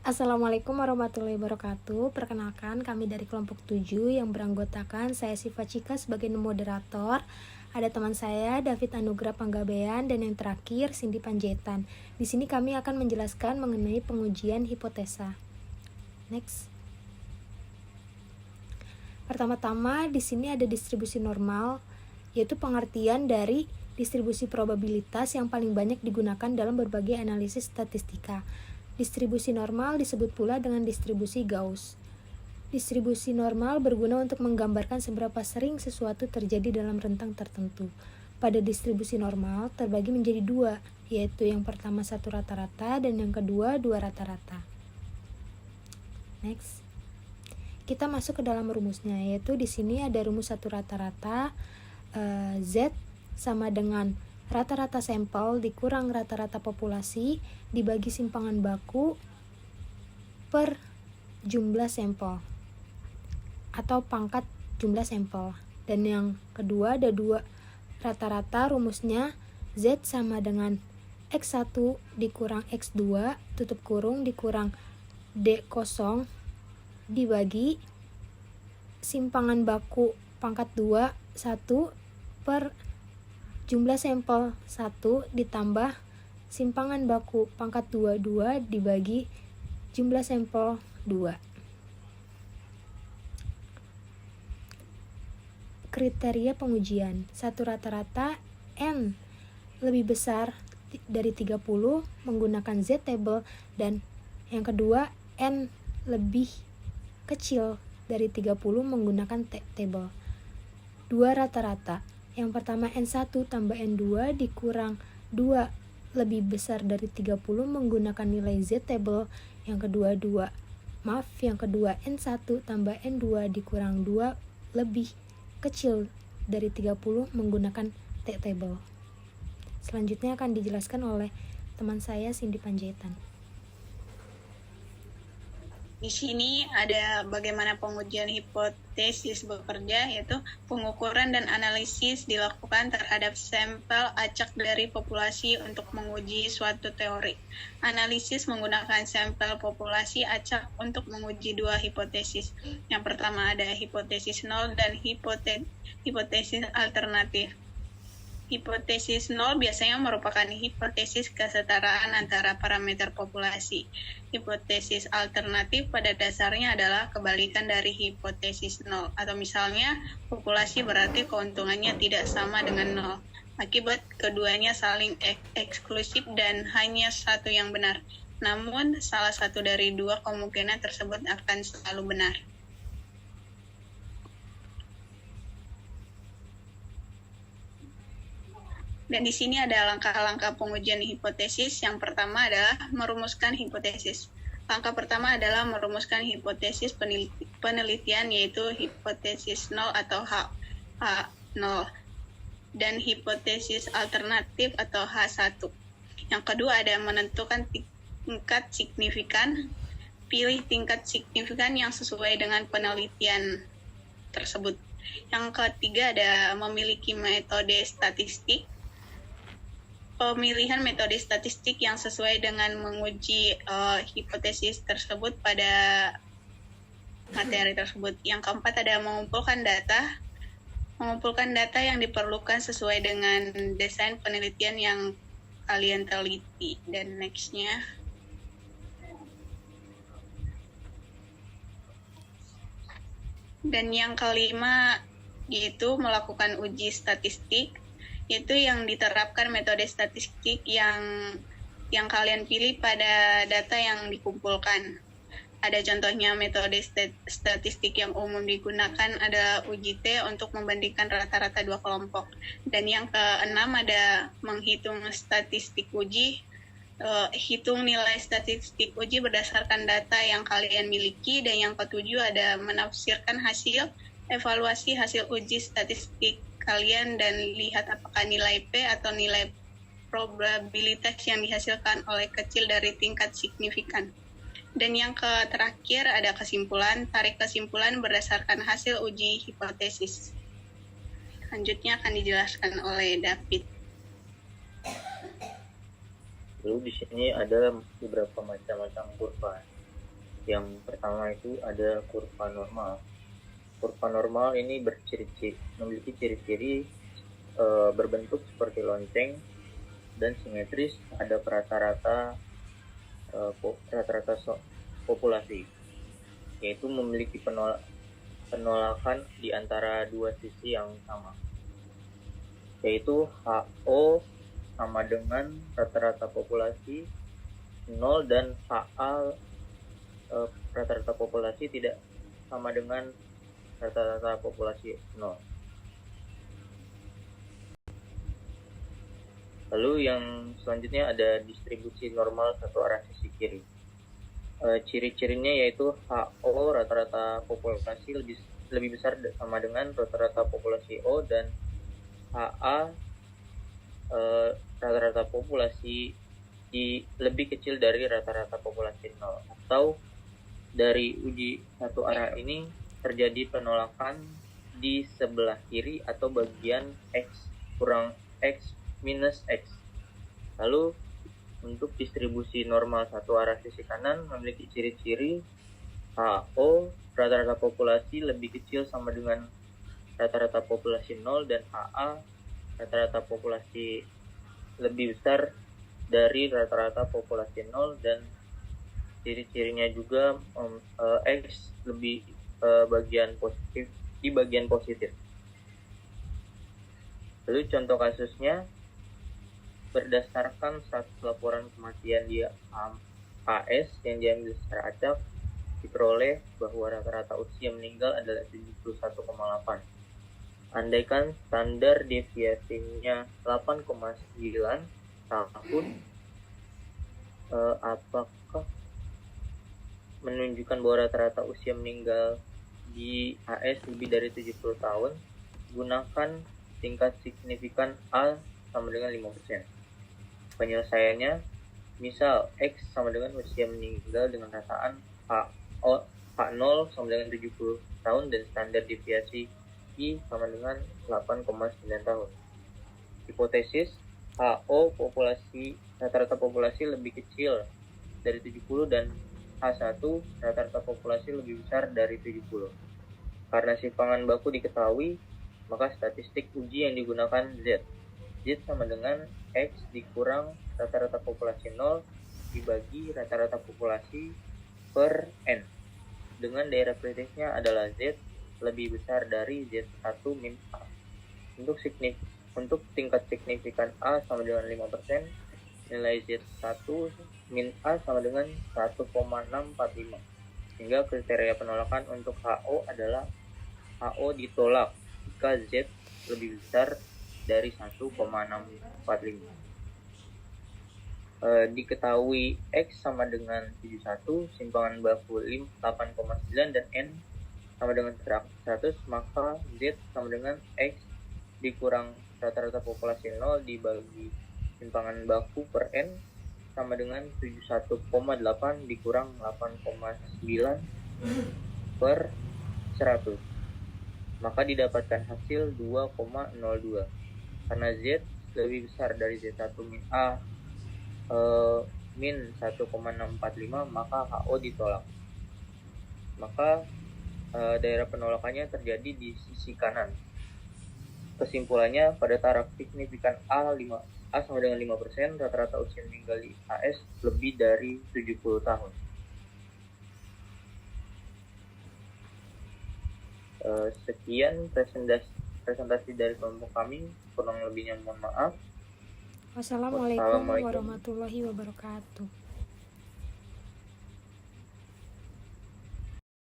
Assalamualaikum warahmatullahi wabarakatuh. Perkenalkan, kami dari kelompok 7 yang beranggotakan saya Siva Cika sebagai moderator. Ada teman saya David Anugrah Panggabean dan yang terakhir Cindy Panjaitan. Di sini kami akan menjelaskan mengenai pengujian hipotesa. Next. Pertama-tama di sini ada distribusi normal, yaitu pengertian dari distribusi probabilitas yang paling banyak digunakan dalam berbagai analisis statistika. Distribusi normal disebut pula dengan distribusi Gauss. Distribusi normal berguna untuk menggambarkan seberapa sering sesuatu terjadi dalam rentang tertentu. Pada distribusi normal terbagi menjadi dua, yaitu yang pertama satu rata-rata dan yang kedua dua rata-rata. Next. Kita masuk ke dalam rumusnya, yaitu di sini ada rumus satu rata-rata, Z sama dengan rata-rata sampel dikurang rata-rata populasi dibagi simpangan baku per jumlah sampel atau pangkat jumlah sampel. Dan yang kedua ada dua rata-rata, rumusnya Z sama dengan X1 dikurang X2 tutup kurung dikurang D0 dibagi simpangan baku pangkat 2 1 per jumlah sampel 1 ditambah simpangan baku pangkat 2 dibagi jumlah sampel 2. Kriteria pengujian. Satu rata-rata N lebih besar dari 30 menggunakan Z table, dan yang kedua N lebih kecil dari 30 menggunakan T table. Dua rata-rata. Yang pertama N1 tambah N2 dikurang 2 lebih besar dari 30 menggunakan nilai Z table. Yang kedua N1 tambah N2 dikurang 2 lebih kecil dari 30 menggunakan T table. Selanjutnya akan dijelaskan oleh teman saya Cindy Panjaitan. Di sini ada bagaimana pengujian hipotesis bekerja, yaitu pengukuran dan analisis dilakukan terhadap sampel acak dari populasi untuk menguji suatu teori. Analisis menggunakan sampel populasi acak untuk menguji dua hipotesis. Yang pertama ada hipotesis nol dan hipotesis alternatif. Hipotesis nol biasanya merupakan hipotesis kesetaraan antara parameter populasi. Hipotesis alternatif pada dasarnya adalah kebalikan dari hipotesis nol, atau misalnya populasi berarti keuntungannya tidak sama dengan nol. Akibat keduanya saling eksklusif dan hanya satu yang benar. Namun salah satu dari dua kemungkinan tersebut akan selalu benar. Dan di sini ada langkah-langkah pengujian hipotesis. Yang pertama adalah merumuskan hipotesis. Langkah pertama adalah merumuskan hipotesis penelitian, yaitu hipotesis nol atau H0 dan hipotesis alternatif atau H1. Yang kedua ada menentukan tingkat signifikan. Pilih tingkat signifikan yang sesuai dengan penelitian tersebut. Yang ketiga ada memiliki metode statistik. Pemilihan metode statistik yang sesuai dengan menguji hipotesis tersebut pada materi tersebut. Yang keempat ada mengumpulkan data. Mengumpulkan data yang diperlukan sesuai dengan desain penelitian yang kalian teliti. Dan nextnya. Dan yang kelima yaitu melakukan uji statistik, yaitu yang diterapkan metode statistik yang kalian pilih pada data yang dikumpulkan. Ada contohnya metode statistik yang umum digunakan adalah uji T untuk membandingkan rata-rata dua kelompok. Dan yang keenam ada menghitung statistik uji. Hitung nilai statistik uji berdasarkan data yang kalian miliki. Dan yang ketujuh ada menafsirkan evaluasi hasil uji statistik kalian dan lihat apakah nilai P atau nilai probabilitas yang dihasilkan oleh kecil dari tingkat signifikan. Dan yang terakhir ada kesimpulan. Tarik kesimpulan berdasarkan hasil uji hipotesis. Selanjutnya akan dijelaskan oleh David. Lalu di sini ada beberapa macam kurva. Yang pertama itu ada kurva normal. Kurva normal ini memiliki ciri-ciri berbentuk seperti lonceng dan simetris terhadap rata-rata populasi, yaitu memiliki penolakan di antara dua sisi yang sama, yaitu HO sama dengan rata-rata populasi 0 dan HA rata-rata populasi tidak sama dengan rata-rata populasi 0. Lalu yang selanjutnya ada distribusi normal satu arah sisi kiri. Ciri-cirinya yaitu HO rata-rata populasi lebih besar sama dengan rata-rata populasi O, dan HA rata-rata populasi lebih kecil dari rata-rata populasi 0. Atau dari uji satu arah ini terjadi penolakan di sebelah kiri atau bagian X kurang X minus X. Lalu untuk distribusi normal satu arah sisi kanan memiliki ciri-ciri HO rata-rata populasi lebih kecil sama dengan rata-rata populasi 0, dan HA rata-rata populasi lebih besar dari rata-rata populasi 0, dan ciri-cirinya juga X lebih di bagian positif. Lalu contoh kasusnya, berdasarkan satu laporan kematian di AS yang diambil secara acak, diperoleh bahwa rata-rata usia meninggal adalah 71,8. Andaikan standar deviasinya 8,9 tahun, apakah menunjukkan bahwa rata-rata usia meninggal di AS lebih dari 70 tahun? Gunakan tingkat signifikan A sama dengan 5%. Penyelesaiannya, misal X sama dengan usia meninggal dengan rataan H0 sama dengan 70 tahun dan standar deviasi I sama dengan 8,9 tahun. Hipotesis HO rata-rata populasi lebih kecil dari 70 dan H1 rata-rata populasi lebih besar dari 70. Karena simpangan baku diketahui, maka statistik uji yang digunakan Z. Z sama dengan X dikurang rata-rata populasi 0 dibagi rata-rata populasi per N. Dengan daerah kritisnya adalah Z lebih besar dari Z1 min A. Untuk tingkat signifikan A sama dengan 5%, nilai Z1 min A sama dengan 1,645. Sehingga kriteria penolakan untuk HO adalah HO ditolak jika Z lebih besar dari 1,645. Diketahui X sama dengan 71, simpangan baku 8,9 dan N sama dengan 100, maka Z sama dengan X dikurang rata-rata populasi 0 dibagi simpangan baku per N sama dengan 71,8 dikurang 8,9 per 100. Maka didapatkan hasil 2,02. Karena Z lebih besar dari Z1 min A min 1,645, maka HO ditolak. Maka daerah penolakannya terjadi di sisi kanan. Kesimpulannya, pada taraf signifikan A sama dengan 5%, rata-rata usia meninggal di AS lebih dari 70 tahun. Sekian presentasi dari kelompok kami, kurang lebihnya mohon maaf. Wassalamualaikum warahmatullahi wabarakatuh.